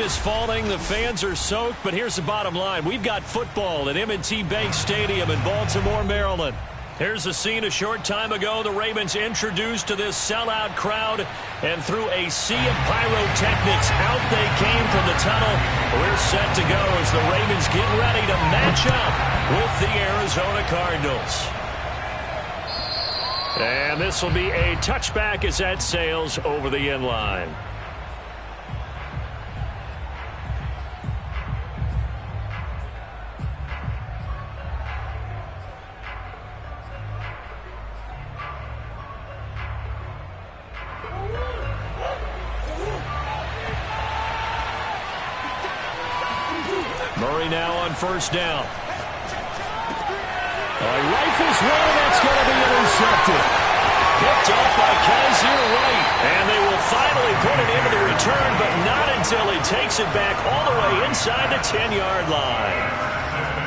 is falling. The fans are soaked. But here's the bottom line. We've got football at M&T Bank Stadium in Baltimore, Maryland. Here's the scene a short time ago. The Ravens introduced to this sellout crowd, and through a sea of pyrotechnics, out they came from the tunnel. We're set to go as the Ravens get ready to match up with the Arizona Cardinals. And this will be a touchback as that sails over the end line. Murray now on first down. He rifles one, that's going to be intercepted. Picked off by Kaiser Wright. And they will finally put it into the return, but not until he takes it back all the way inside the 10-yard line.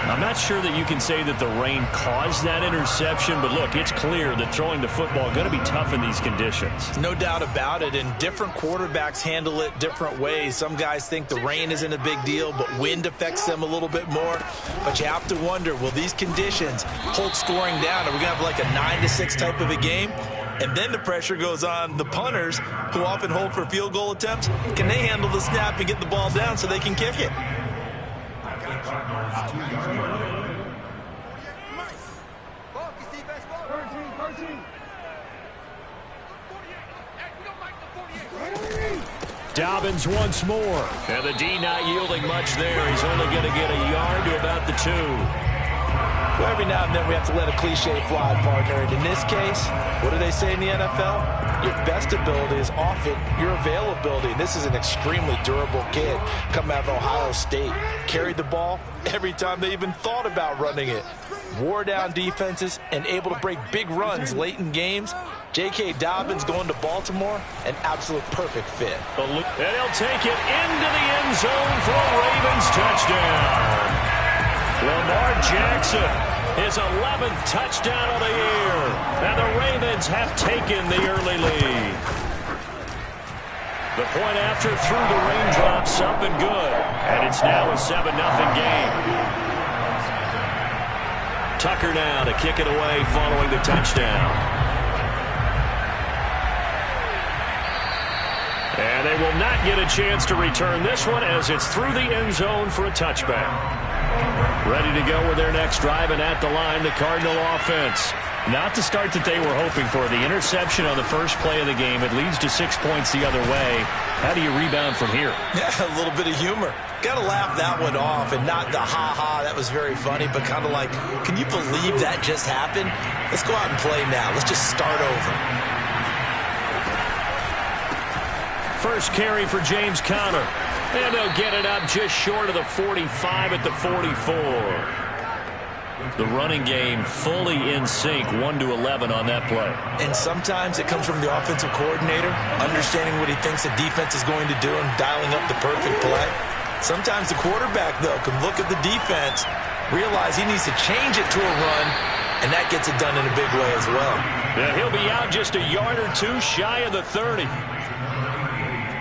I'm not sure that you can say that the rain caused that interception, but look, it's clear that throwing the football is going to be tough in these conditions. No doubt about it, and different quarterbacks handle it different ways. Some guys think the rain isn't a big deal, but wind affects them a little bit more. But you have to wonder, will these conditions hold scoring down? Are we going to have like a 9-6 type of a game? And then the pressure goes on the punters, who often hold for field goal attempts. Can they handle the snap and get the ball down so they can kick it? Dobbins once more. And the D not yielding much there. He's only going to get a yard to about the 2. Well, every now and then we have to let a cliche fly, partner. And in this case, what do they say in the NFL? Your best ability is often your availability. And this is an extremely durable kid coming out of Ohio State. Carried the ball every time they even thought about running it. Wore down defenses and able to break big runs late in games. J.K. Dobbins going to Baltimore, an absolute perfect fit. And he'll take it into the end zone for a Ravens touchdown. Lamar Jackson, his 11th touchdown of the year. And the Ravens have taken the early lead. The point after through the raindrops up and good. And it's now a 7-0 game. Tucker now to kick it away following the touchdown. And they will not get a chance to return this one as it's through the end zone for a touchback. Ready to go with their next drive, and at the line, the Cardinal offense. Not the start that they were hoping for. The interception on the first play of the game. It leads to 6 points the other way. How do you rebound from here? Yeah, a little bit of humor. Got to laugh that one off, and not the ha-ha, that was very funny, but kind of like, can you believe that just happened? Let's go out and play now. Let's just start over. First carry for James Conner. And they'll get it up just short of the 45 at the 44. The running game fully in sync, 1-11 on that play. And sometimes it comes from the offensive coordinator, understanding what he thinks the defense is going to do and dialing up the perfect play. Sometimes the quarterback, though, can look at the defense, realize he needs to change it to a run, and that gets it done in a big way as well. Yeah, he'll be out just a yard or two shy of the 30.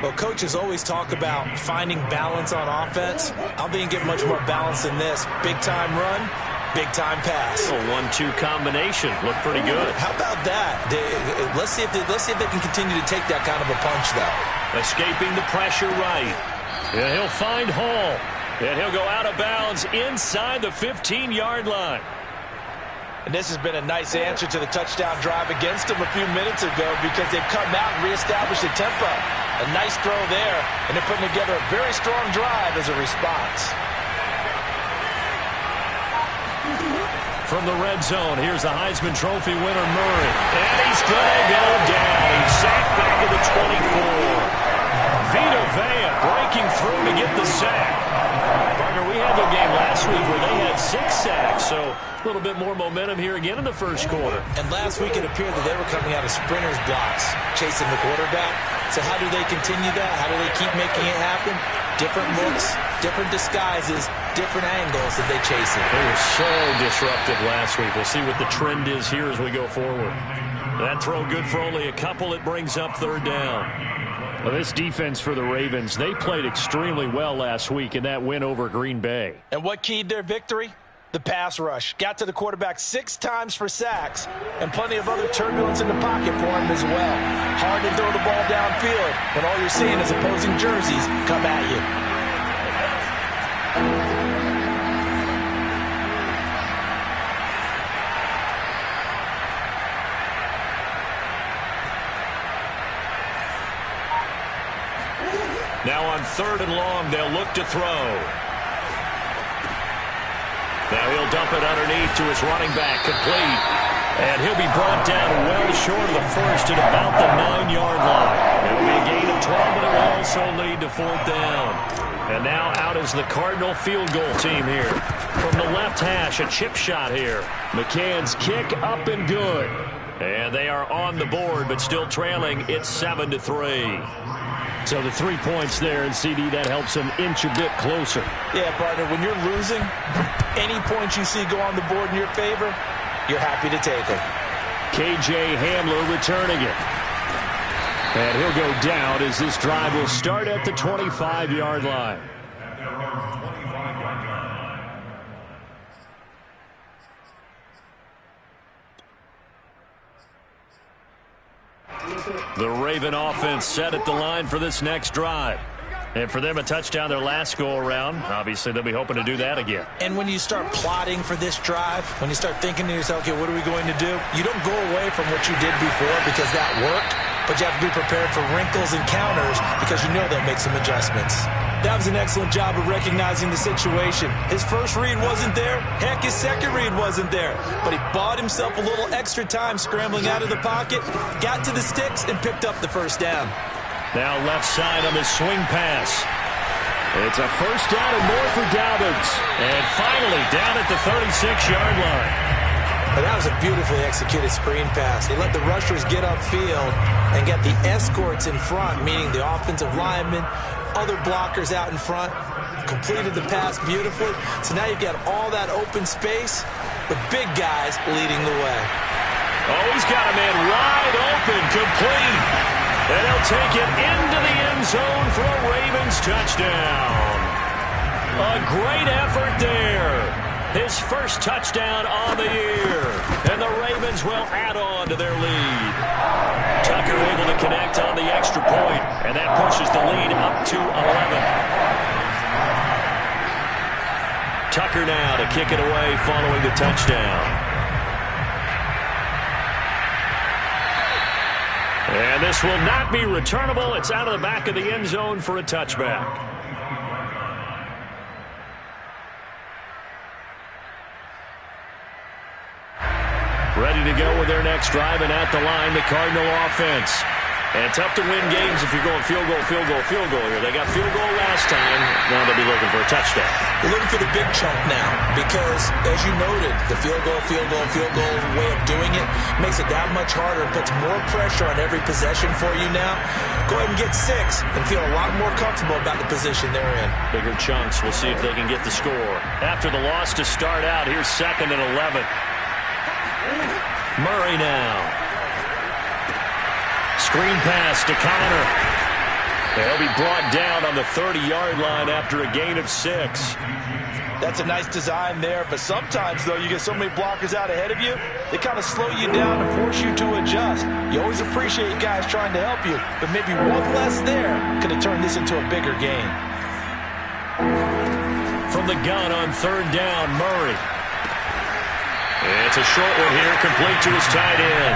Well, coaches always talk about finding balance on offense. I don't think you get much more balance than this. Big-time run, big-time pass. A 1-2 combination. Looked pretty good. How about that? Let's see if they can continue to take that kind of a punch, though. Escaping the pressure right. And he'll find Hall. And he'll go out of bounds inside the 15-yard line. And this has been a nice answer to the touchdown drive against them a few minutes ago because they've come out and reestablished the tempo. A nice throw there, and they're putting together a very strong drive as a response. From the red zone, here's the Heisman Trophy winner, Murray. And he's going to go down. He's sacked back at the 24. Vita Vea breaking through to get the sack. Partner, we had their game last week where they had 6 sacks, so a little bit more momentum here again in the first quarter. And last week it appeared that they were coming out of sprinters blocks, chasing the quarterback. So how do they continue that? How do they keep making it happen? Different looks, different disguises, different angles that they chase it. They were so disruptive last week. We'll see what the trend is here as we go forward. That throw good for only a couple. It brings up third down. Well, this defense for the Ravens, they played extremely well last week in that win over Green Bay. And what keyed their victory? The pass rush. Got to the quarterback 6 times for sacks, and plenty of other turbulence in the pocket for him as well. Hard to throw the ball downfield when all you're seeing is opposing jerseys come at you. Now on 3rd and long, they'll look to throw. Now he'll dump it underneath to his running back, complete. And he'll be brought down well short of the first at about the 9-yard line. It'll be a gain of 12, but it will also lead to 4th down. And now out is the Cardinal field goal team here. From the left hash, a chip shot here. McCann's kick up and good. And they are on the board, but still trailing. It's 7-3. So the 3 points there, and CD, that helps them inch a bit closer. Yeah, partner, when you're losing, any points you see go on the board in your favor, you're happy to take them. KJ Hamler returning it. And he'll go down as this drive will start at the 25-yard line. The Raven offense set at the line for this next drive. And for them, a touchdown their last go-around. Obviously, they'll be hoping to do that again. And when you start plotting for this drive, when you start thinking to yourself, okay, what are we going to do? You don't go away from what you did before because that worked, but you have to be prepared for wrinkles and counters because you know they'll make some adjustments. That was an excellent job of recognizing the situation. His first read wasn't there. Heck, his second read wasn't there. But he bought himself a little extra time scrambling out of the pocket, got to the sticks, and picked up the first down. Now left side on the swing pass. It's a first down and more for Dobbins. And finally down at the 36-yard line. But that was a beautifully executed screen pass. They let the rushers get upfield and get the escorts in front, meaning the offensive linemen, other blockers out in front, completed the pass beautifully. So now you've got all that open space with big guys leading the way. Oh, he's got a man wide open, complete. And he'll take it into the end zone for a Ravens touchdown. A great effort there. His first touchdown on the year. And the Ravens will add on to their lead. Tucker able to connect on the extra point, and that pushes the lead up to 11. Tucker now to kick it away following the touchdown. And this will not be returnable. It's out of the back of the end zone for a touchback. Ready to go with their next drive, and at the line, the Cardinal offense. And tough to win games if you're going field goal, field goal, field goal here. They got field goal last time. Now they'll be looking for a touchdown. They're looking for the big chunk now because, as you noted, the field goal way of doing it makes it that much harder and puts more pressure on every possession for you now. Go ahead and get 6 and feel a lot more comfortable about the position they're in. Bigger chunks. We'll see if they can get the score. After the loss to start out, here's 2nd and 11. Murray now. Screen pass to Connor. He'll be brought down on the 30-yard line after a gain of 6. That's a nice design there, but sometimes, though, you get so many blockers out ahead of you, they kind of slow you down and force you to adjust. You always appreciate guys trying to help you, but maybe one less there could have turned this into a bigger game. From the gun on 3rd down, Murray. It's a short one here, complete to his tight end.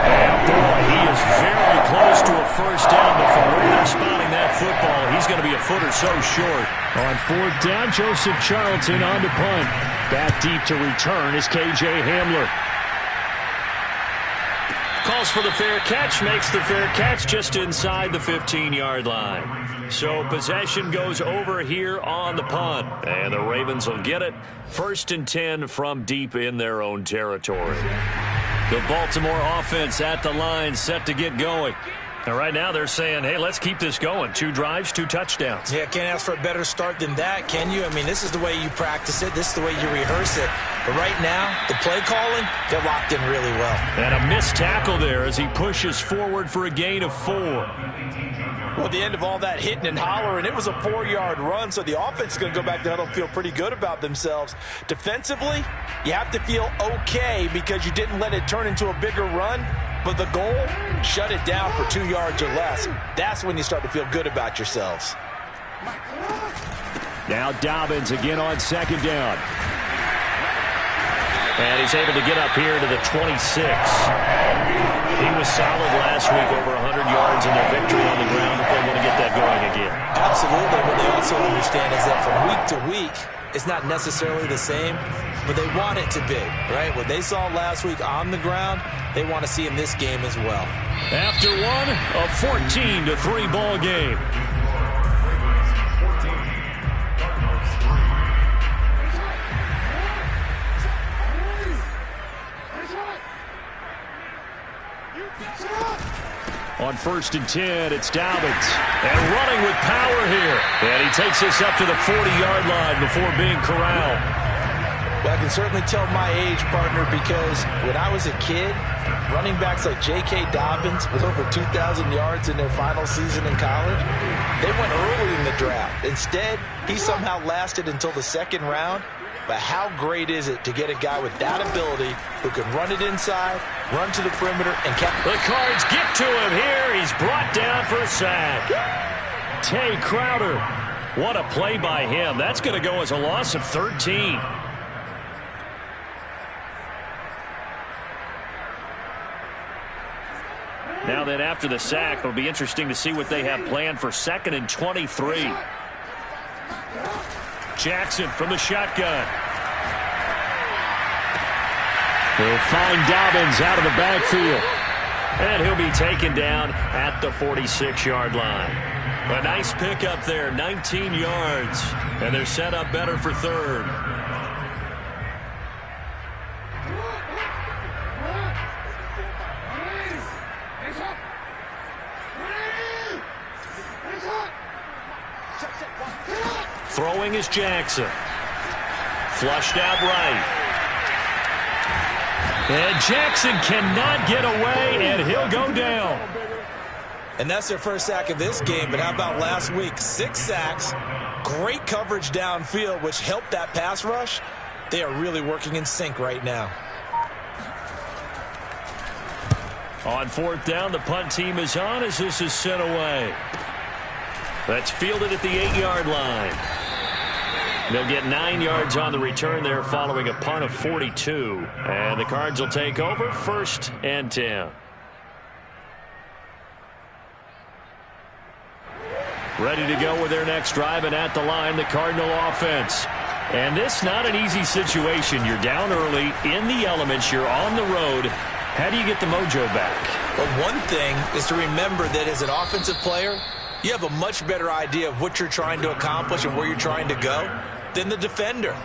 And boy, he is very close to a first down, but from where they're spotting that football, he's going to be a foot or so short. On 4th down, Joseph Charlton on to punt. Back deep to return is KJ Hamler. Calls for the fair catch, makes the fair catch just inside the 15-yard line. So possession goes over here on the punt. And the Ravens will get it. 1st and 10 from deep in their own territory. The Baltimore offense at the line set to get going. And right now they're saying, hey, let's keep this going. 2 drives, 2 touchdowns. Yeah, can't ask for a better start than that, can you? I mean, this is the way you practice it. This is the way you rehearse it. But right now, the play calling, they're locked in really well. And a missed tackle there as he pushes forward for a gain of 4. Well, at the end of all that hitting and hollering, it was a 4-yard run, so the offense is going to go back to huddle and feel pretty good about themselves. Defensively, you have to feel okay because you didn't let it turn into a bigger run, but the goal, shut it down for 2 yards or less. That's when you start to feel good about yourselves. Now Dobbins again on 2nd down. And he's able to get up here to the 26. He was solid last week, over 100 yards in their victory on the ground, but they want to get that going again. Absolutely. What they also understand is that from week to week, it's not necessarily the same, but they want it to be, right? What they saw last week on the ground, they want to see in this game as well. After one, a 14-3 ball game. On 1st and 10, it's Dobbins. And running with power here. And he takes us up to the 40-yard line before being corralled. Well, I can certainly tell my age, partner, because when I was a kid, running backs like J.K. Dobbins with over 2,000 yards in their final season in college, they went early in the draft. Instead, he somehow lasted until the 2nd round. But how great is it to get a guy with that ability who can run it inside, run to the perimeter, and catch. The Cards get to him here. He's brought down for a sack. Tay Crowder. What a play by him. That's going to go as a loss of 13. Now then, after the sack, it'll be interesting to see what they have planned for 2nd and 23. Jackson from the shotgun. He'll find Dobbins out of the backfield. And he'll be taken down at the 46-yard line. A nice pickup there, 19 yards. And they're set up better for 3rd. Throwing is Jackson. Flushed out right. And Jackson cannot get away, and he'll go down. And that's their first sack of this game, but how about last week? 6 sacks, great coverage downfield, which helped that pass rush. They are really working in sync right now. On 4th down, the punt team is on as this is sent away. That's fielded at the 8-yard line. They'll get 9 yards on the return there following a punt of 42. And the Cards will take over 1st and 10. Ready to go with their next drive, and at the line, the Cardinal offense. And this not an easy situation. You're down early, in the elements, you're on the road. How do you get the mojo back? Well, one thing is to remember that as an offensive player, you have a much better idea of what you're trying to accomplish and where you're trying to go than the defender.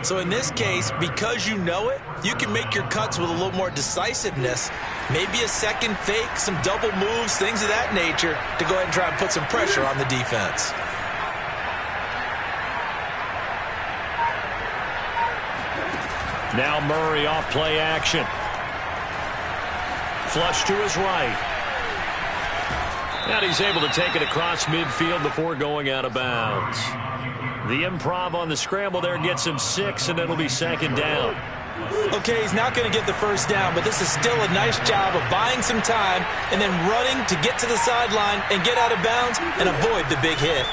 So in this case, because you know it, you can make your cuts with a little more decisiveness, maybe a second fake, some double moves, things of that nature, to go ahead and try and put some pressure on the defense. Now Murray off play action. Flush to his right. And he's able to take it across midfield before going out of bounds. The improv on the scramble there gets him 6, and it'll be 2nd down. Okay, he's not going to get the first down, but this is still a nice job of buying some time and then running to get to the sideline and get out of bounds and avoid the big hit.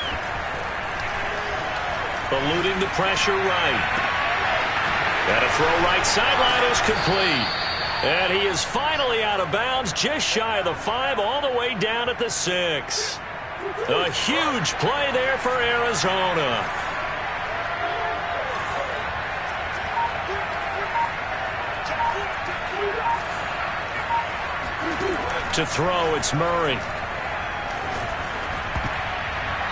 Eluding the pressure right. And a throw right sideline is complete. And he is finally out of bounds, just shy of the 5, all the way down at the 6. A huge play there for Arizona. To throw, it's Murray.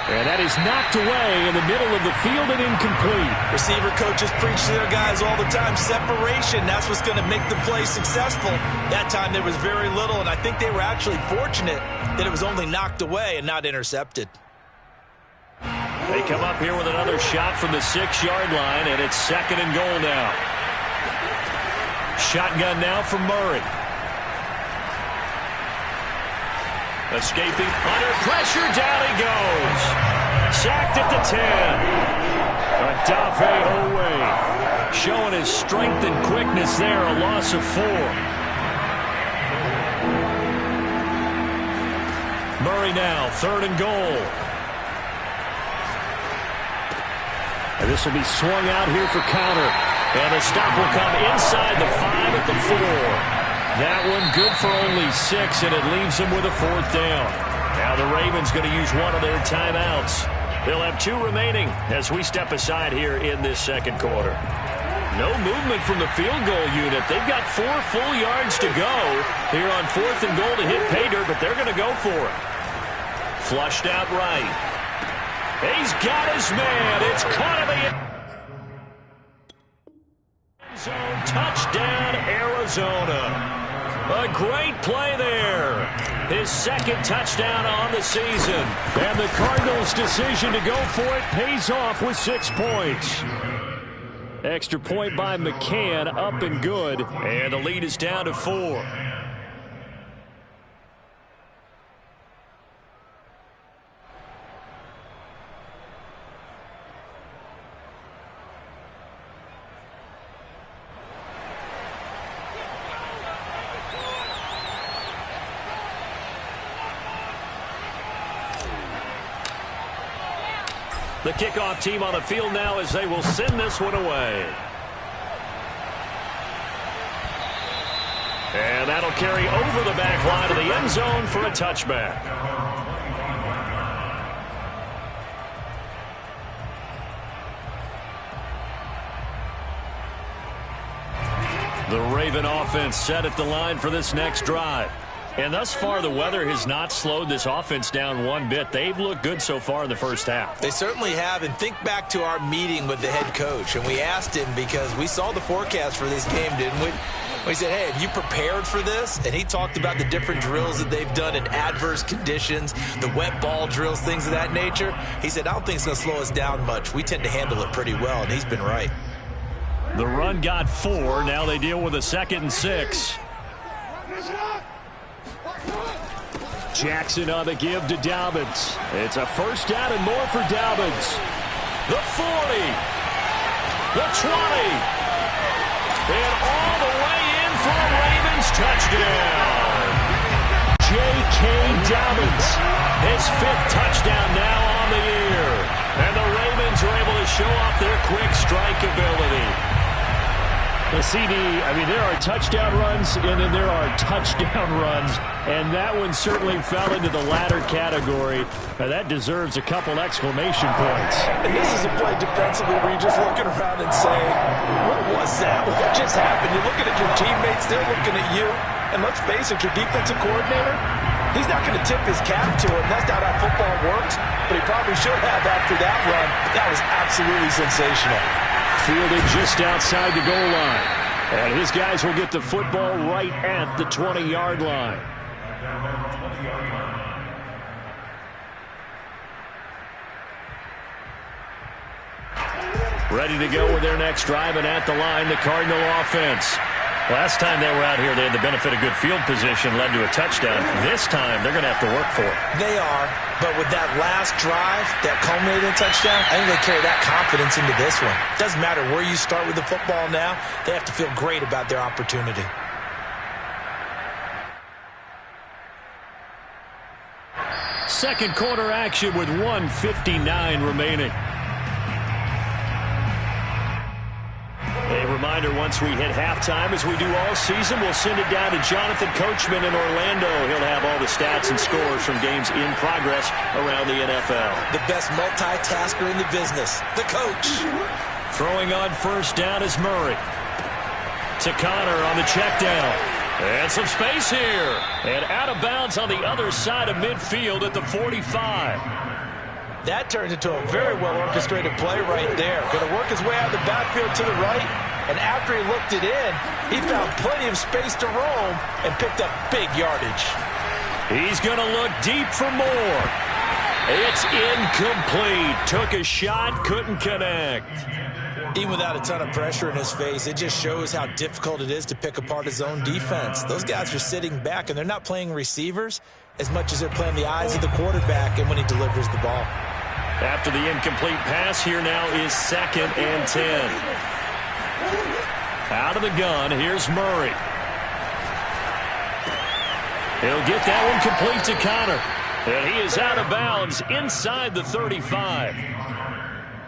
And that is knocked away in the middle of the field and incomplete. Receiver coaches preach to their guys all the time. Separation, that's what's going to make the play successful. That time there was very little, and I think they were actually fortunate that it was only knocked away and not intercepted. They come up here with another shot from the 6-yard line, and it's 2nd and goal now. Shotgun now from Murray. Escaping under pressure, down he goes. Sacked at the 10. Adafe Owe showing his strength and quickness there, a loss of 4. Murray now, 3rd and goal. And this will be swung out here for counter. And the stop will come inside the 5 at the 4. That one good for only 6, and it leaves them with a 4th down. Now the Ravens going to use one of their timeouts. They'll have 2 remaining as we step aside here in this 2nd quarter. No movement from the field goal unit. They've got 4 full yards to go here on 4th and goal to hit pay dirt, but they're going to go for it. Flushed out right. He's got his man. It's caught in the end zone. Touchdown, Arizona. A great play there. His 2nd touchdown on the season. And the Cardinals' decision to go for it pays off with 6 points. Extra point by McCann, up and good. And the lead is down to 4. The kickoff team on the field now as they will send this one away. And that'll carry over the back line to the end zone for a touchback. The Raven offense set at the line for this next drive. And thus far, the weather has not slowed this offense down one bit. They've looked good so far in the first half. They certainly have. And think back to our meeting with the head coach. And we asked him because we saw the forecast for this game, didn't we? We said, hey, have you prepared for this? And he talked about the different drills that they've done in adverse conditions, the wet ball drills, things of that nature. He said, I don't think it's going to slow us down much. We tend to handle it pretty well, and he's been right. The run got 4. Now they deal with a 2nd and 6. Jackson on the give to Dobbins. It's a 1st down and more for Dobbins. The 40. The 20. And all the way in for a Ravens touchdown. J.K. Dobbins. His 5th touchdown now on the year. And the Ravens are able to show off their quick strike ability. The CD, I mean, there are touchdown runs, and then there are touchdown runs, and that one certainly fell into the latter category. Now, that deserves a couple exclamation points. And this is a play defensively where you're just looking around and saying, what was that? What just happened? You're looking at your teammates, they're looking at you, and let's face it, your defensive coordinator, he's not going to tip his cap to it. That's not how football works, but he probably should have after that run. That was absolutely sensational. Fielded just outside the goal line. And his guys will get the football right at the 20-yard line. Ready to go with their next drive, and at the line, the Cardinal offense. Last time they were out here, they had the benefit of good field position, led to a touchdown. This time, they're going to have to work for it. They are, but with that last drive, that culminating touchdown, I think they carry that confidence into this one. Doesn't matter where you start with the football now, they have to feel great about their opportunity. Second quarter action with 1:59 remaining. A reminder, once we hit halftime, as we do all season, we'll send it down to Jonathan Coachman in Orlando. He'll have all the stats and scores from games in progress around the NFL. The best multitasker in the business, the coach. Throwing on 1st down is Murray. To Connor on the check down. And some space here. And out of bounds on the other side of midfield at the 45. That turns into a very well-orchestrated play right there. Going to work his way out of the backfield to the right, and after he looked it in, he found plenty of space to roam and picked up big yardage. He's going to look deep for more. It's incomplete. Took a shot, couldn't connect. Even without a ton of pressure in his face, it just shows how difficult it is to pick apart his own defense. Those guys are sitting back, and they're not playing receivers as much as they're playing the eyes of the quarterback and when he delivers the ball. After the incomplete pass, here now is 2nd and 10. Out of the gun, here's Murray. He'll get that one complete to Connor. And he is out of bounds inside the 35.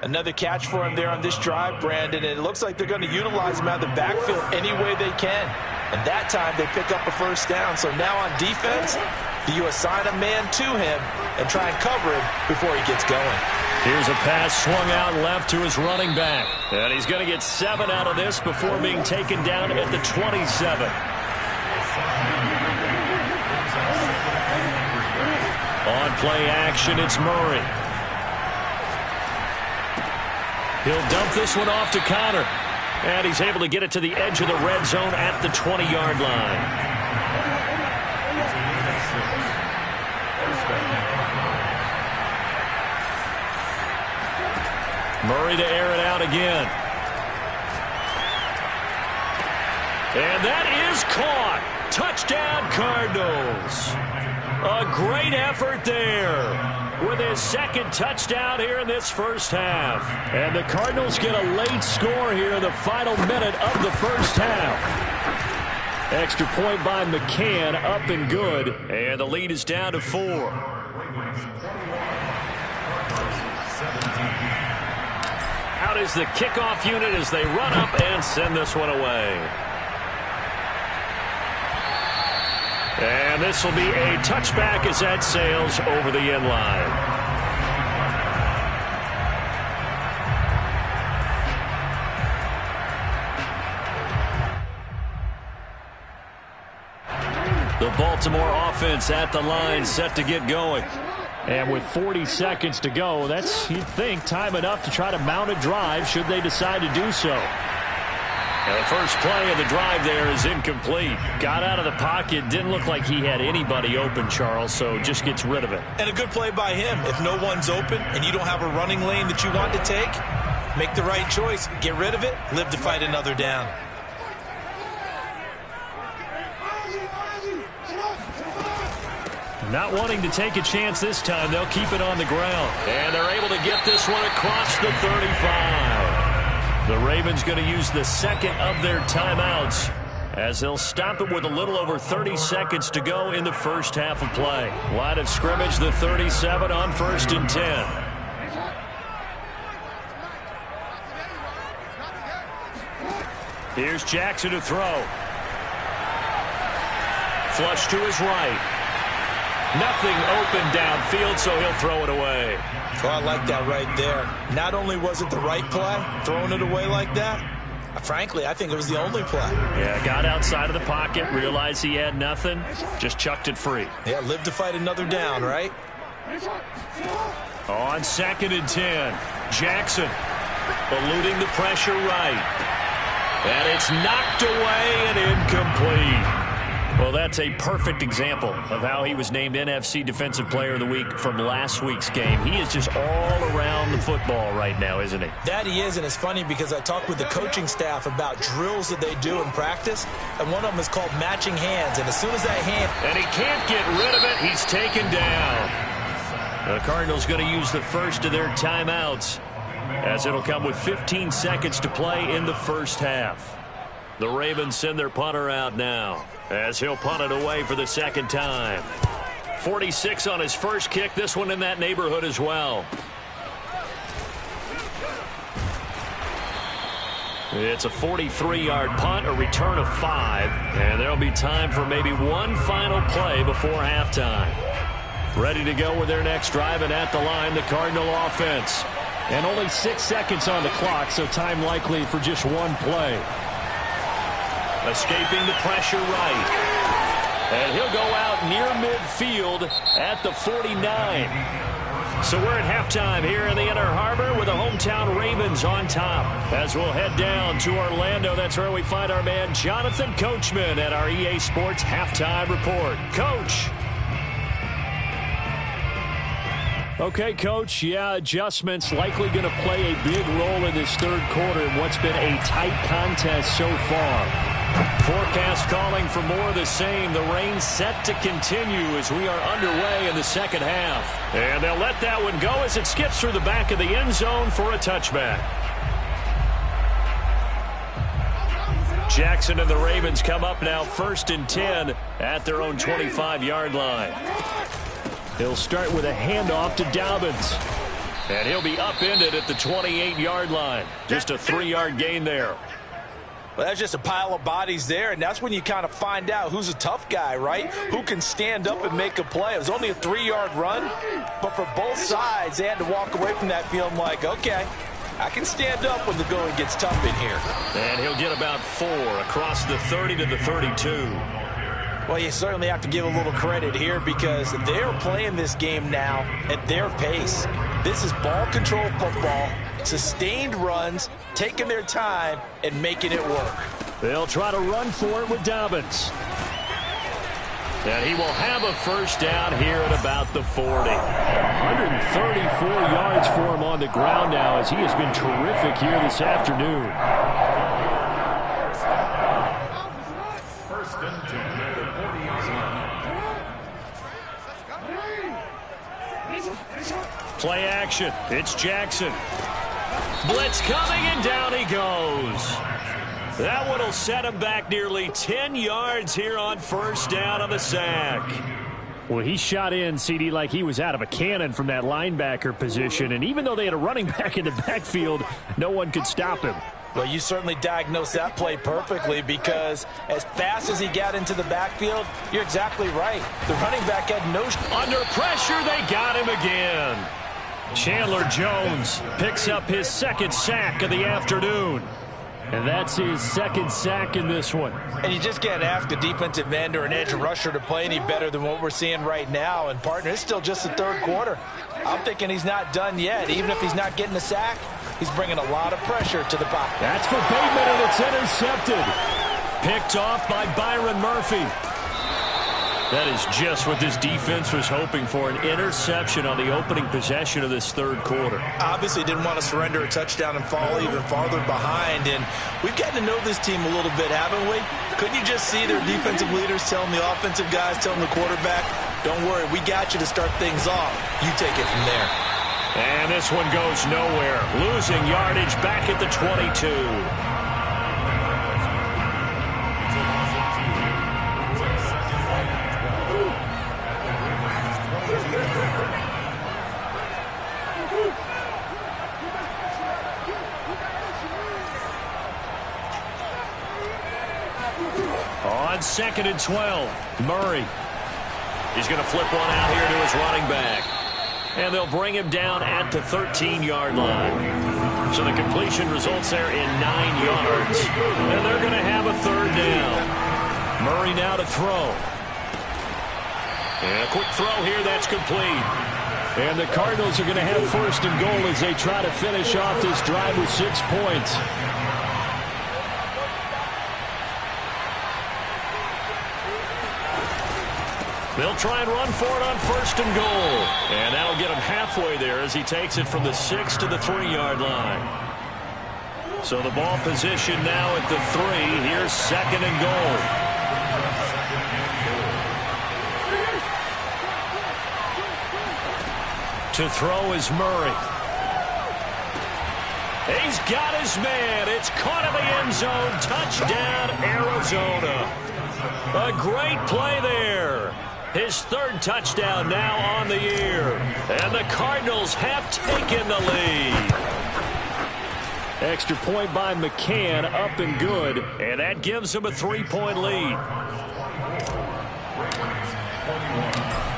Another catch for him there on this drive, Brandon, and it looks like they're going to utilize him out of the backfield any way they can. And that time they pick up a first down. So now on defense, do you assign a man to him and try and cover him before he gets going? Here's a pass swung out left to his running back. And he's going to get 7 out of this before being taken down at the 27. On play action, it's Murray. He'll dump this one off to Connor. And he's able to get it to the edge of the red zone at the 20-yard line. Murray to air it out again. And that is caught. Touchdown, Cardinals. A great effort there with his 2nd touchdown here in this first half. And the Cardinals get a late score here in the final minute of the first half. Extra point by McCann, up and good. And the lead is down to 4. Out is the kickoff unit as they run up and send this one away. And this will be a touchback as that sails over the end line. The Baltimore offense at the line, set to get going. And with 40 seconds to go, that's, you'd think, time enough to try to mount a drive should they decide to do so. And the first play of the drive there is incomplete. Got out of the pocket, didn't look like he had anybody open, Charles, so just gets rid of it. And a good play by him. If no one's open and you don't have a running lane that you want to take, make the right choice. Get rid of it, live to fight another down. Not wanting to take a chance this time, they'll keep it on the ground. And they're able to get this one across the 35. The Ravens going to use the 2nd of their timeouts as they'll stop it with a little over 30 seconds to go in the first half of play. Line of scrimmage, the 37 on 1st and 10. Here's Jackson to throw. Flush to his right. Nothing open downfield, so he'll throw it away. Oh, I like that right there. Not only was it the right play, throwing it away like that, frankly, I think it was the only play. Yeah, got outside of the pocket, realized he had nothing, just chucked it free. Yeah, live to fight another down, right? On 2nd and 10, Jackson eluding the pressure right. And it's knocked away and incomplete. Well, that's a perfect example of how he was named NFC Defensive Player of the Week from last week's game. He is just all around the football right now, isn't he? That he is, and it's funny because I talked with the coaching staff about drills that they do in practice, and one of them is called matching hands, and as soon as that hand... And he can't get rid of it. He's taken down. The Cardinals going to use the first of their timeouts as it'll come with 15 seconds to play in the first half. The Ravens send their punter out now as he'll punt it away for the 2nd time. 46 on his first kick. This one in that neighborhood as well. It's a 43-yard punt, a return of 5, and there'll be time for maybe one final play before halftime. Ready to go with their next drive, and at the line, the Cardinal offense. And only 6 seconds on the clock, so time likely for just one play. Escaping the pressure right. And he'll go out near midfield at the 49. So we're at halftime here in the Inner Harbor with the hometown Ravens on top. As we'll head down to Orlando, that's where we find our man Jonathan Coachman at our EA Sports Halftime Report. Coach. Okay, Coach, yeah, adjustments likely going to play a big role in this third quarter in what's been a tight contest so far. Forecast calling for more of the same. The rain set to continue as we are underway in the second half. And they'll let that one go as it skips through the back of the end zone for a touchback. Jackson and the Ravens come up now 1st and 10 at their own 25-yard line. He'll start with a handoff to Dobbins. And he'll be upended at the 28-yard line. Just a 3-yard gain there. Well, that's just a pile of bodies there, and that's when you kind of find out who's a tough guy, right? Who can stand up and make a play. It was only a 3-yard run, but for both sides, they had to walk away from that feeling like, okay, I can stand up when the going gets tough in here. And he'll get about 4 across the 30 to the 32. Well, you certainly have to give a little credit here because they're playing this game now at their pace. This is ball control football, sustained runs, taking their time, and making it work. They'll try to run for it with Dobbins. And he will have a first down here at about the 40. 134 yards for him on the ground now as he has been terrific here this afternoon. First and 10 at the 40. Play action. It's Jackson. Blitz coming, and down he goes. That one will set him back nearly 10 yards here on first down on the sack. Well, he shot in, CD, like he was out of a cannon from that linebacker position. And even though they had a running back in the backfield, no one could stop him. Well, you certainly diagnosed that play perfectly because as fast as he got into the backfield, you're exactly right. The running back had no... Under pressure, they got him again. Chandler Jones picks up his second sack of the afternoon. And that's his second sack in this one. And you just can't ask a defensive end or an edge rusher to play any better than what we're seeing right now. And, partner, it's still just the third quarter. I'm thinking he's not done yet. Even if he's not getting a sack, he's bringing a lot of pressure to the box. That's for Bateman, and it's intercepted. Picked off by Byron Murphy. That is just what this defense was hoping for, an interception on the opening possession of this third quarter. Obviously didn't want to surrender a touchdown and fall even farther behind, and we've gotten to know this team a little bit, haven't we? Couldn't you just see their defensive leaders telling the offensive guys, telling the quarterback, don't worry, we got you to start things off. You take it from there. And this one goes nowhere. Losing yardage back at the 22. On 2nd and 12, Murray. He's going to flip one out here to his running back. And they'll bring him down at the 13-yard line. So the completion results there in 9 yards. And they're going to have a third down. Murray now to throw. And a quick throw here, that's complete. And the Cardinals are going to have first and goal as they try to finish off this drive with 6 points. They'll try and run for it on first and goal. And that'll get him halfway there as he takes it from the 6 to the 3-yard line. So the ball position now at the 3. Here's 2nd and goal. To throw is Murray. He's got his man. It's caught in the end zone. Touchdown, Arizona. A great play there. His third touchdown now on the year. And the Cardinals have taken the lead. Extra point by McCann, up and good. And that gives him a 3-point lead.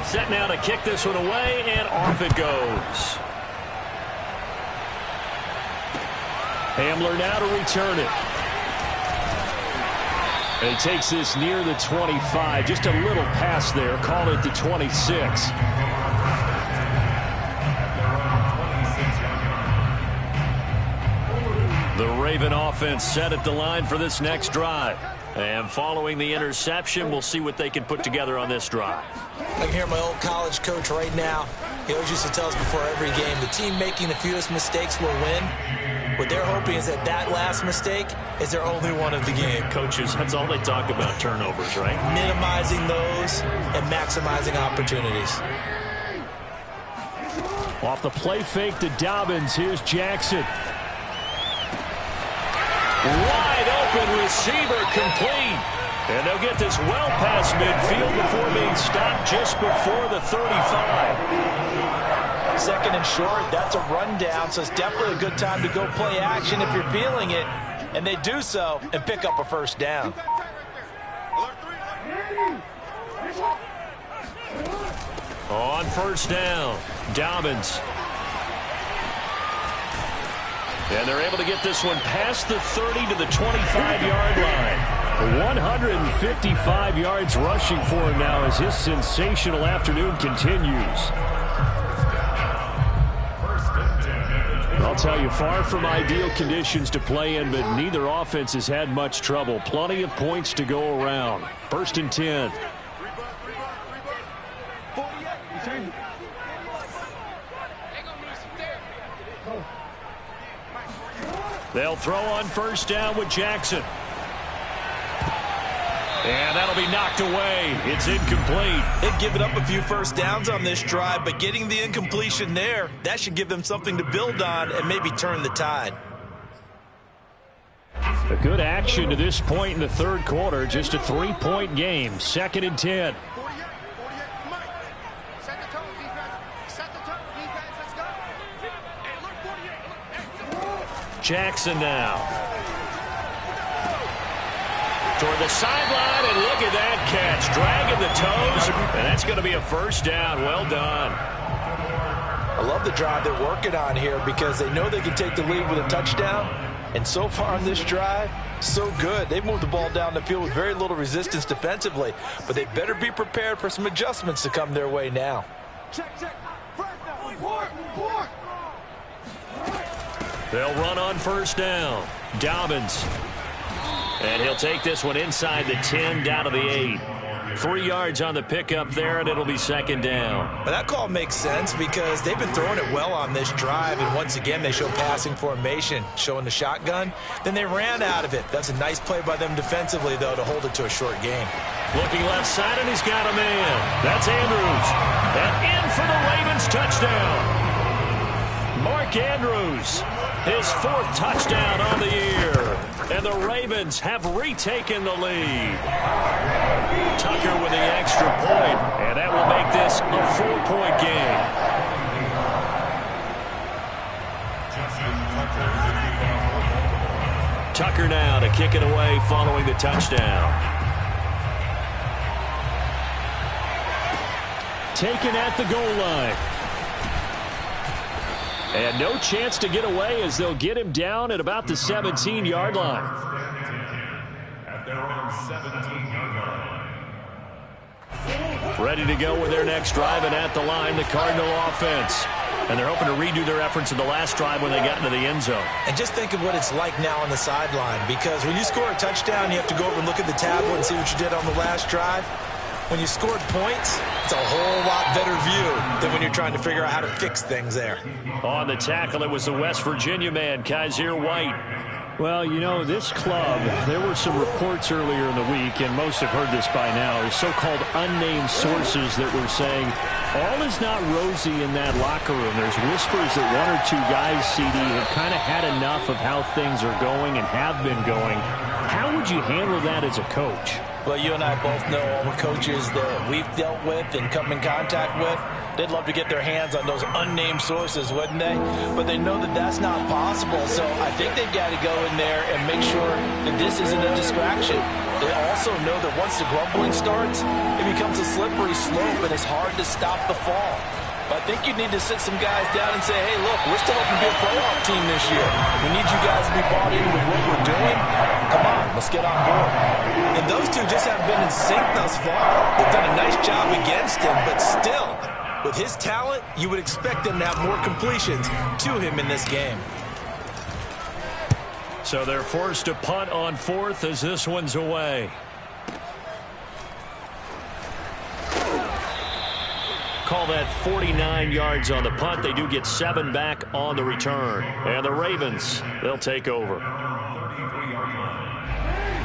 Set now to kick this one away, and off it goes. Hamler now to return it. And he takes this near the 25. Just a little pass there. Call it the 26. The Raven offense set at the line for this next drive. And following the interception, we'll see what they can put together on this drive. I can hear my old college coach right now. He always used to tell us before every game, the team making the fewest mistakes will win. What they're hoping is that that last mistake is their only one of the game. Coaches, that's all they talk about, turnovers, right? Minimizing those and maximizing opportunities. Off the play fake to Dobbins, here's Jackson. Wide open receiver, complete. And they'll get this well past midfield before being stopped just before the 35. Second and short, that's a rundown, so it's definitely a good time to go play action if you're feeling it. And they do so and pick up a first down. On first down, Dobbins. And they're able to get this one past the 30 to the 25-yard line. 155 yards rushing for him now as his sensational afternoon continues. I'll tell you, far from ideal conditions to play in, but neither offense has had much trouble. Plenty of points to go around. First and 10. They'll throw on first down with Jackson. And that'll be knocked away. It's incomplete. They've given up a few first downs on this drive, but getting the incompletion there, that should give them something to build on and maybe turn the tide. A good action to this point in the third quarter. Just a 3-point game. Second and 10. Jackson now. Toward the sideline, and look at that catch. Dragging the toes, and that's going to be a first down. Well done. I love the drive they're working on here because they know they can take the lead with a touchdown. And so far on this drive, so good. They've moved the ball down the field with very little resistance defensively, but they better be prepared for some adjustments to come their way now. They'll run on first down. Dobbins. And he'll take this one inside the 10, down to the 8. 3 yards on the pickup there, and it'll be second down. But that call makes sense because they've been throwing it well on this drive, and once again they show passing formation, showing the shotgun. Then they ran out of it. That's a nice play by them defensively, though, to hold it to a short game. Looking left side, and he's got a man. That's Andrews. And in for the Ravens touchdown. Mark Andrews, his 4th touchdown on the year. And the Ravens have retaken the lead. Tucker with the extra point, and that will make this a 4-point game. Tucker now to kick it away following the touchdown. Taken at the goal line. And no chance to get away as they'll get him down at about the 17-yard line. At their own 17-yard line. Ready to go with their next drive, and at the line, the Cardinal offense. And they're hoping to redo their efforts in the last drive when they got into the end zone. And just think of what it's like now on the sideline, because when you score a touchdown, you have to go over and look at the tablet and see what you did on the last drive. When you scored points, it's a whole lot better view than when you're trying to figure out how to fix things there. On the tackle, it was the West Virginia man, Kaiser White. Well, you know, this club, there were some reports earlier in the week, and most have heard this by now, is so-called unnamed sources that were saying all is not rosy in that locker room. There's whispers that 1 or 2 guys, CD, have kind of had enough of how things are going and have been going. How would you handle that as a coach? Well, you and I both know all the coaches that we've dealt with and come in contact with. They'd love to get their hands on those unnamed sources, wouldn't they? But they know that that's not possible, so I think they've got to go in there and make sure that this isn't a distraction. They also know that once the grumbling starts, it becomes a slippery slope, and it's hard to stop the fall. But I think you need to sit some guys down and say, hey, look, we're still hoping to be a playoff team this year. We need you guys to be bought in with what we're doing. Come on, let's get on board. And those two just haven't been in sync thus far. They've done a nice job against him, but still, with his talent, you would expect them to have more completions to him in this game. So they're forced to punt on fourth as this one's away. Call that 49 yards on the punt. They do get 7 back on the return. And the Ravens, they'll take over.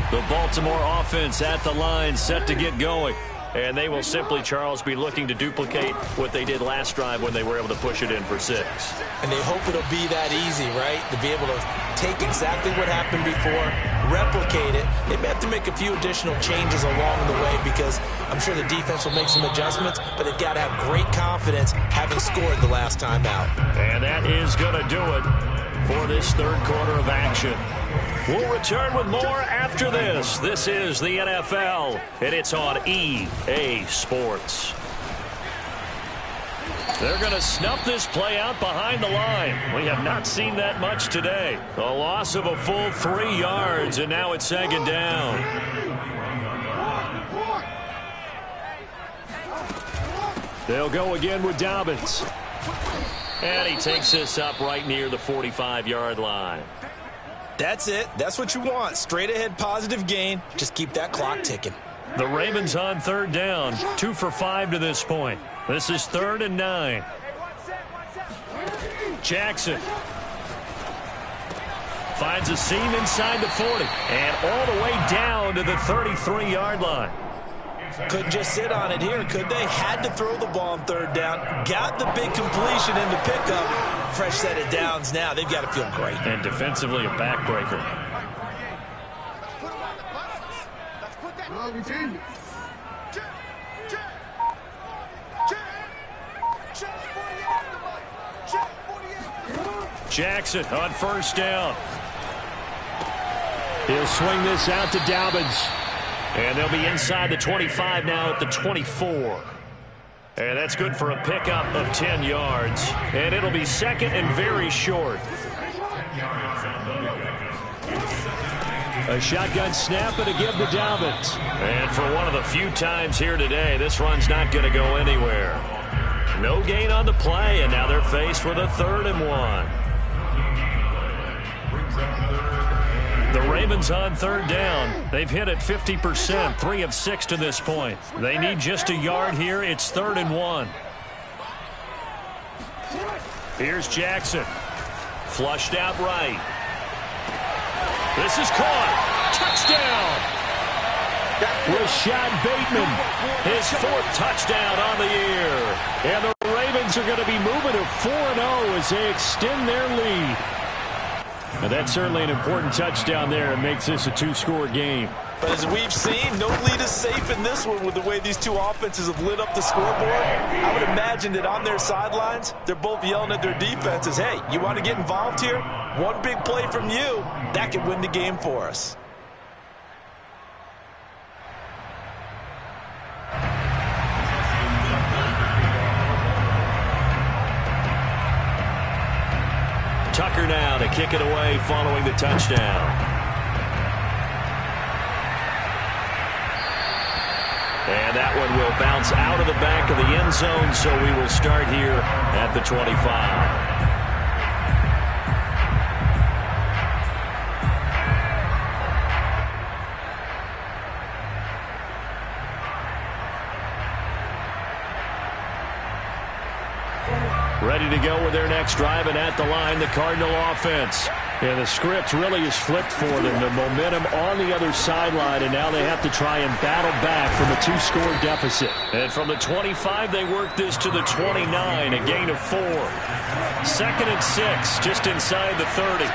The Baltimore offense at the line, set to get going. And they will simply, Charles, be looking to duplicate what they did last drive when they were able to push it in for 6. And they hope it'll be that easy, right? To be able to take exactly what happened before, replicate it. They may have to make a few additional changes along the way because I'm sure the defense will make some adjustments, but they've got to have great confidence having scored the last time out. And that is going to do it for this third quarter of action. We'll return with more after this. This is the NFL, and it's on EA Sports. They're going to snuff this play out behind the line. We have not seen that much today. A loss of a full 3 yards, and now it's second down. They'll go again with Dobbins. And he takes this up right near the 45-yard line. That's it. That's what you want. Straight ahead positive gain. Just keep that clock ticking. The Ravens on third down. 2 for 5 to this point. This is 3rd and 9. Jackson finds a seam inside the 40 and all the way down to the 33-yard line. Couldn't just sit on it here, could they? Had to throw the ball on third down. Got the big completion in the pickup. Fresh set of downs now. They've got to feel great. And defensively, a backbreaker. Jackson on first down. He'll swing this out to Dobbins. And they'll be inside the 25 now at the 24. And that's good for a pickup of 10 yards. And it'll be second and very short. A shotgun snap and a give to Dobbins. And for one of the few times here today, this run's not going to go anywhere. No gain on the play, and now they're faced with a 3rd and 1. The Ravens on third down. They've hit it 50%, 3 of 6 to this point. They need just a yard here. It's 3rd and 1. Here's Jackson. Flushed out right. This is caught. Touchdown. Rashad Bateman, his 4th touchdown on the year. And the Ravens are going to be moving to 4-0 as they extend their lead. And that's certainly an important touchdown there. It makes this a 2-score game. But as we've seen, no lead is safe in this one with the way these two offenses have lit up the scoreboard. I would imagine that on their sidelines, they're both yelling at their defenses, hey, you want to get involved here? One big play from you, that could win the game for us. Tucker now to kick it away following the touchdown. And that one will bounce out of the back of the end zone, so we will start here at the 25. Ready to go with their next drive, and at the line, the Cardinal offense. And the script really is flipped for them. The momentum on the other sideline, and now they have to try and battle back from a 2-score deficit. And from the 25, they work this to the 29, a gain of 4. 2nd and 6, just inside the 30.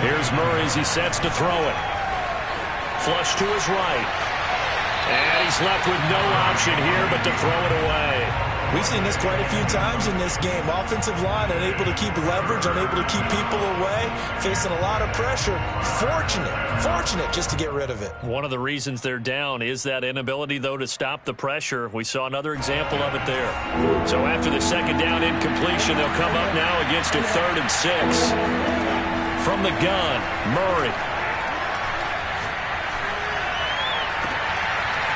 Here's Murray as he sets to throw it. Flush to his right. And he's left with no option here but to throw it away. We've seen this quite a few times in this game. Offensive line unable to keep leverage, unable to keep people away, facing a lot of pressure. Fortunate just to get rid of it. One of the reasons they're down is that inability, though, to stop the pressure. We saw another example of it there. So after the second down incompletion, they'll come up now against a 3rd and 6. From the gun, Murray.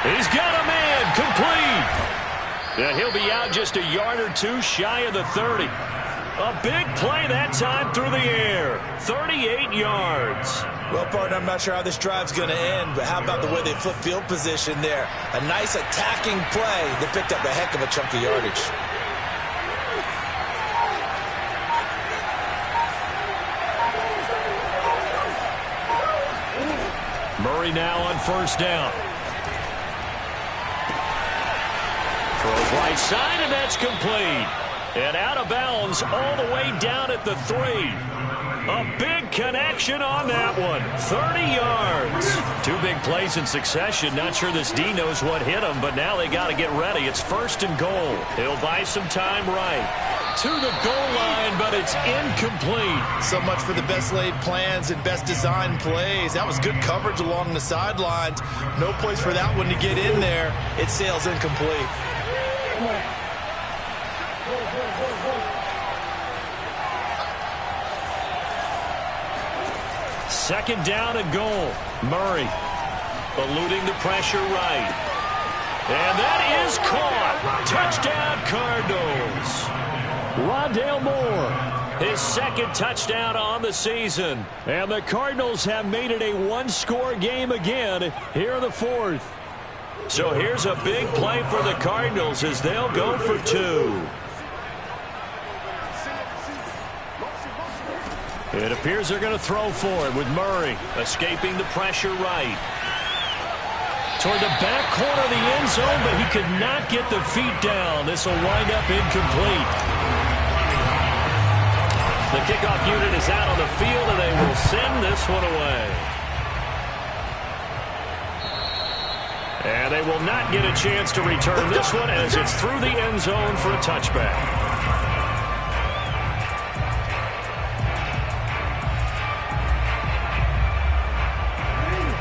He's got a man complete. Yeah, he'll be out just a yard or two shy of the 30. A big play that time through the air. 38 yards. Well, partner, I'm not sure how this drive's going to end, but how about the way they flip field position there? A nice attacking play that picked up a heck of a chunk of yardage. Murray now on first down. Throws right side, and that's complete. And out of bounds all the way down at the 3. A big connection on that one. 30 yards. 2 big plays in succession. Not sure this D knows what hit him, but now they got to get ready. It's first and goal. He'll buy some time right to the goal line, but it's incomplete. So much for the best laid plans and best designed plays. That was good coverage along the sidelines. No place for that one to get in there. It sails incomplete. Second down and goal. Murray eluding the pressure right. And that is caught. Touchdown, Cardinals. Rondale Moore, his second touchdown on the season. And the Cardinals have made it a one-score game again here in the 4th. So here's a big play for the Cardinals as they'll go for 2. It appears they're going to throw for it with Murray escaping the pressure right. Toward the back corner of the end zone, but he could not get the feet down. This will wind up incomplete. The kickoff unit is out on the field, and they will send this one away. And they will not get a chance to return this one as it's through the end zone for a touchback.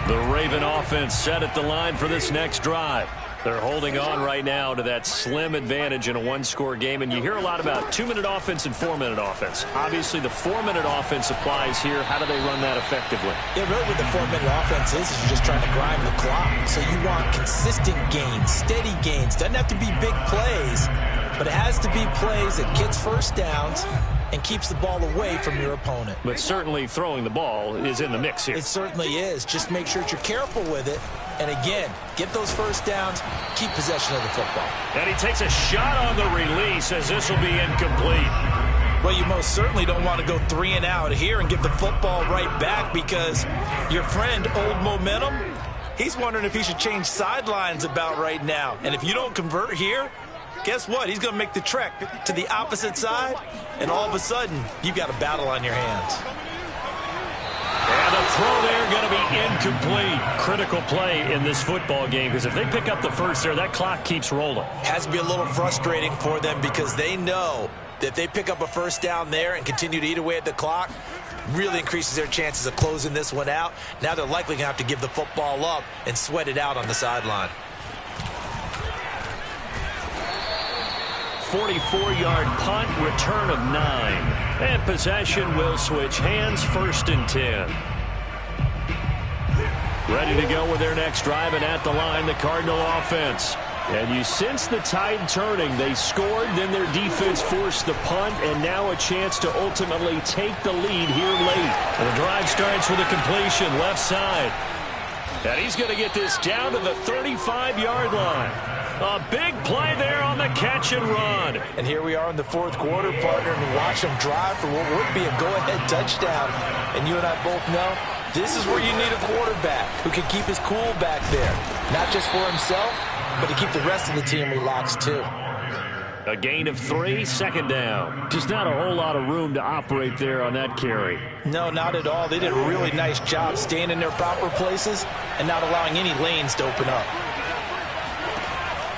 The Raven offense set at the line for this next drive. They're holding on right now to that slim advantage in a one-score game, and you hear a lot about 2-minute offense and 4-minute offense. Obviously, the 4-minute offense applies here. How do they run that effectively? Yeah, really what the 4-minute offense is you're just trying to grind the clock. So you want consistent gains, steady gains. Doesn't have to be big plays, but it has to be plays that gets first downs and keeps the ball away from your opponent. But certainly throwing the ball is in the mix here. It certainly is. Just make sure that you're careful with it. And again, get those first downs, keep possession of the football. And he takes a shot on the release as this will be incomplete. Well, you most certainly don't want to go 3 and out here and give the football right back because your friend, Old Momentum, he's wondering if he should change sidelines about right now. And if you don't convert here, guess what? He's going to make the trek to the opposite side, and all of a sudden, you've got a battle on your hands. And the throw there going to be incomplete. Critical play in this football game because if they pick up the first there, that clock keeps rolling. Has to be a little frustrating for them because they know that if they pick up a first down there and continue to eat away at the clock, really increases their chances of closing this one out. Now they're likely going to have to give the football up and sweat it out on the sideline. 44-yard punt, return of 9. And possession will switch hands, 1st and 10. Ready to go with their next drive, and at the line, the Cardinal offense. And you sense the tide turning. They scored, then their defense forced the punt, and now a chance to ultimately take the lead here late. And the drive starts with a completion, left side. And he's going to get this down to the 35-yard line. A big play there on the catch and run. And here we are in the 4th quarter, partner, and watch them drive for what would be a go-ahead touchdown. And you and I both know this is where you need a quarterback who can keep his cool back there. Not just for himself, but to keep the rest of the team relaxed too. A gain of 3, 2nd down. Just not a whole lot of room to operate there on that carry. No, not at all. They did a really nice job staying in their proper places and not allowing any lanes to open up.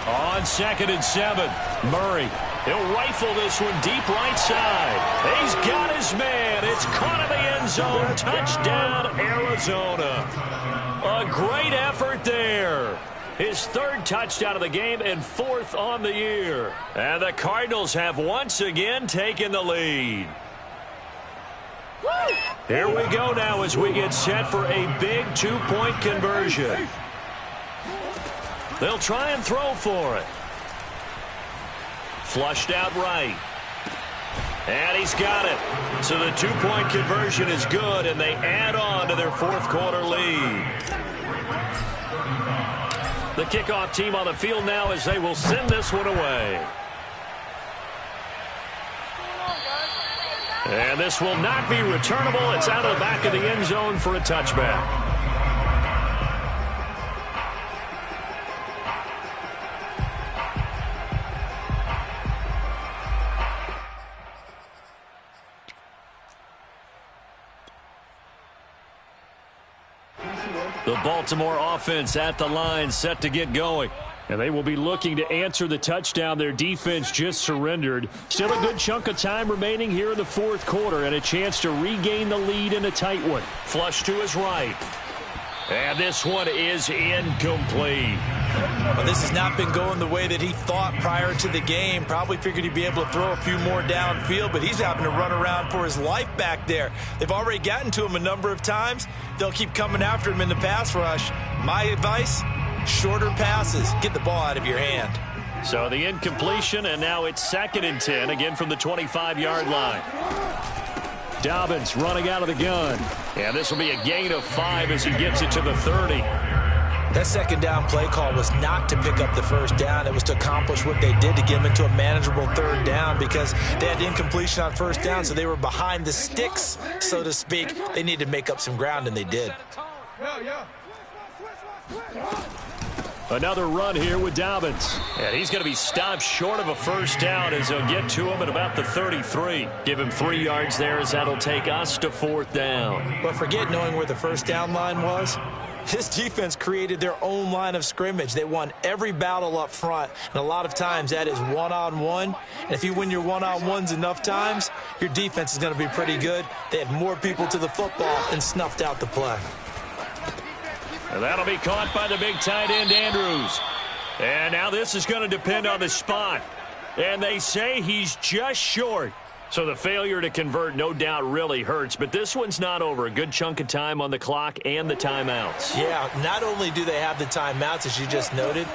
On 2nd and 7, Murray. He'll rifle this one deep right side. He's got his man. It's caught in the end zone. Touchdown, Arizona. A great effort there. His 3rd touchdown of the game and 4th on the year. And the Cardinals have once again taken the lead. Here we go now as we get set for a big 2-point conversion. They'll try and throw for it. Flushed out right. And he's got it. So the two-point conversion is good, and they add on to their fourth quarter lead. The kickoff team on the field now as they will send this one away. And this will not be returnable. It's out of the back of the end zone for a touchback. The Baltimore offense at the line, set to get going. And they will be looking to answer the touchdown their defense just surrendered. Still a good chunk of time remaining here in the fourth quarter and a chance to regain the lead in a tight one. Flush to his right. And this one is incomplete. Well, this has not been going the way that he thought prior to the game. Probably figured he'd be able to throw a few more downfield, but he's having to run around for his life back there. They've already gotten to him a number of times. They'll keep coming after him in the pass rush. My advice, shorter passes. Get the ball out of your hand. So the incompletion, and now it's 2nd and 10, again from the 25-yard line. Dobbins running out of the gun. And this will be a gain of 5 as he gets it to the 30. That second down play call was not to pick up the first down. It was to accomplish what they did to get them into a manageable third down because they had incompletion on first down, so they were behind the sticks, so to speak. They needed to make up some ground, and they did. Another run here with Dobbins. And he's going to be stopped short of a first down as they'll get to him at about the 33. Give him 3 yards there as that'll take us to 4th down. But forget knowing where the first down line was. His defense created their own line of scrimmage. They won every battle up front, and a lot of times that is one-on-one. And if you win your one-on-ones enough times, your defense is going to be pretty good. They had more people to the football and snuffed out the play. And that'll be caught by the big tight end, Andrews. And now this is going to depend on the spot. And they say he's just short. So the failure to convert no doubt really hurts, but this one's not over. A good chunk of time on the clock and the timeouts. Yeah, not only do they have the timeouts, as you just noted,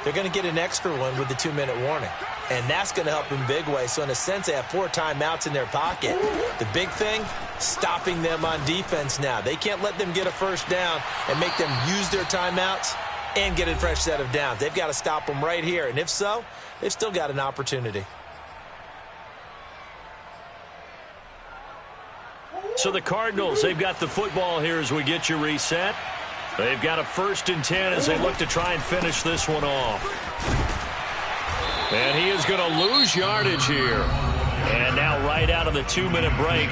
they're going to get an extra one with the 2-minute warning. And that's going to help in big way. So in a sense, they have 4 timeouts in their pocket. The big thing, stopping them on defense now. They can't let them get a first down and make them use their timeouts and get a fresh set of downs. They've got to stop them right here. And if so, they've still got an opportunity. So the Cardinals, they've got the football here as we get you reset. They've got a 1st and 10 as they look to try and finish this one off. And he is going to lose yardage here. And now right out of the 2-minute break,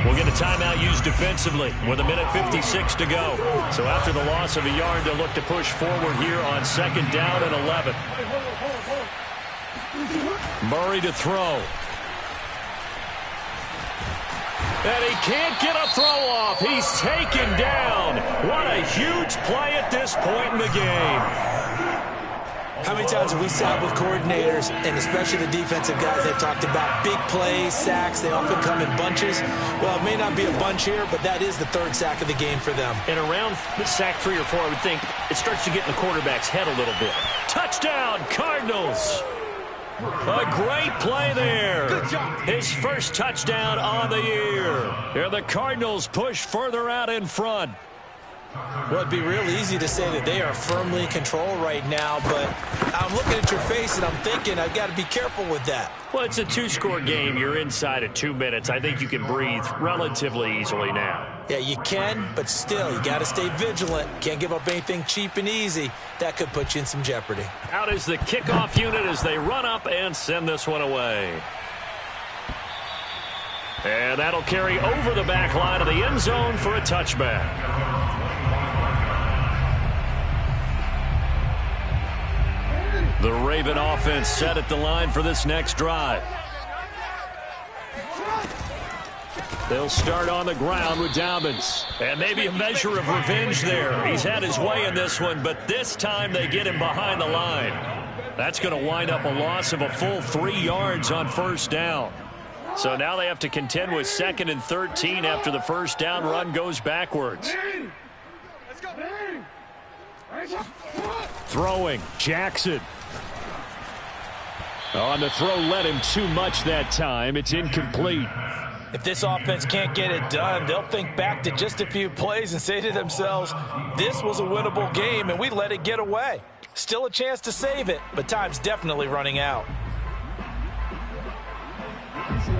we'll get a timeout used defensively with 1:56 to go. So after the loss of a yard, they'll look to push forward here on 2nd down and 11. Murray to throw. And he can't get a throw off. He's taken down. What a huge play at this point in the game. How many times have we sat with coordinators, and especially the defensive guys, they've talked about big plays, sacks. They often come in bunches. Well, it may not be a bunch here, but that is the 3rd sack of the game for them. And around sack 3 or 4, I would think it starts to get in the quarterback's head a little bit. Touchdown, Cardinals. A great play there. Good job. His first touchdown on the year. And the Cardinals push further out in front. Well, it'd be real easy to say that they are firmly in control right now, but I'm looking at your face and I'm thinking I've got to be careful with that. Well, it's a 2-score game. You're inside of 2 minutes. I think you can breathe relatively easily now. Yeah, you can, but still, you got to stay vigilant. Can't give up anything cheap and easy. That could put you in some jeopardy. Out is the kickoff unit as they run up and send this one away. And that'll carry over the back line of the end zone for a touchback. The Raven offense set at the line for this next drive. They'll start on the ground with Dobbins. And maybe a measure of revenge there. He's had his way in this one, but this time they get him behind the line. That's going to wind up a loss of a full 3 yards on 1st down. So now they have to contend with 2nd and 13 after the first down run goes backwards. Throwing, Jackson. Oh, and the throw led him too much that time. It's incomplete. If this offense can't get it done, they'll think back to just a few plays and say to themselves, this was a winnable game and we let it get away. Still a chance to save it, but time's definitely running out.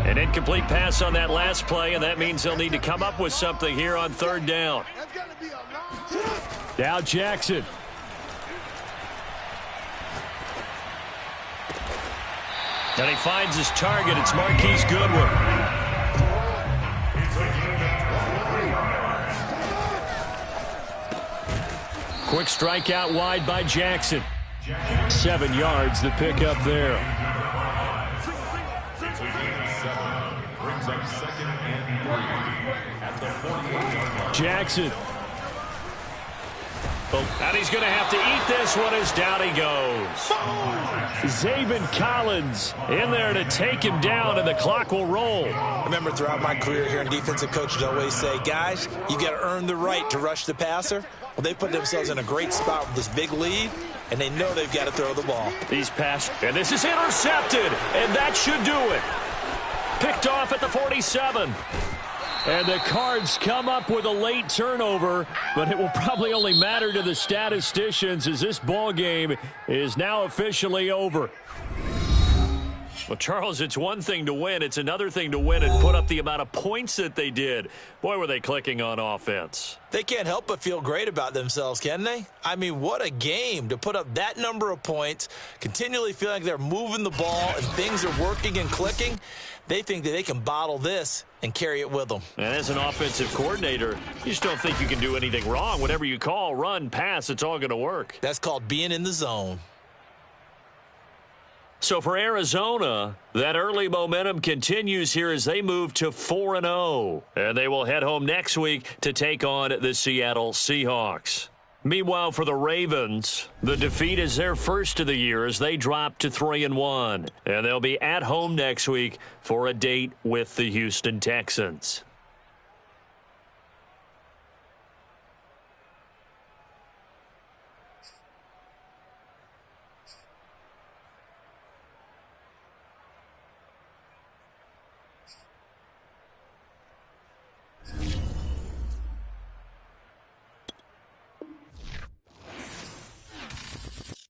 An incomplete pass on that last play, and that means they'll need to come up with something here on third down. Now Jackson. And he finds his target. It's Marquise Goodwin. Quick strikeout wide by Jackson. 7 yards, the pickup there. Jackson. And he's going to have to eat this one as down he goes. Zaven Collins in there to take him down, and the clock will roll. I remember throughout my career here, defensive coaches always say, guys, you got to earn the right to rush the passer. Well, they put themselves in a great spot with this big lead, and they know they've got to throw the ball. These pass, and this is intercepted, and that should do it. Picked off at the 47. And the Cards come up with a late turnover, but it will probably only matter to the statisticians as this ball game is now officially over. Well, Charles, it's one thing to win. It's another thing to win and put up the amount of points that they did. Boy, were they clicking on offense. They can't help but feel great about themselves, can they? I mean, what a game to put up that number of points, continually feeling like they're moving the ball and things are working and clicking. They think that they can bottle this and carry it with them. And as an offensive coordinator, you just don't think you can do anything wrong. Whatever you call, run, pass, it's all going to work. That's called being in the zone. So for Arizona, that early momentum continues here as they move to 4-0. And they will head home next week to take on the Seattle Seahawks. Meanwhile, for the Ravens, the defeat is their first of the year as they drop to 3-1. And they'll be at home next week for a date with the Houston Texans.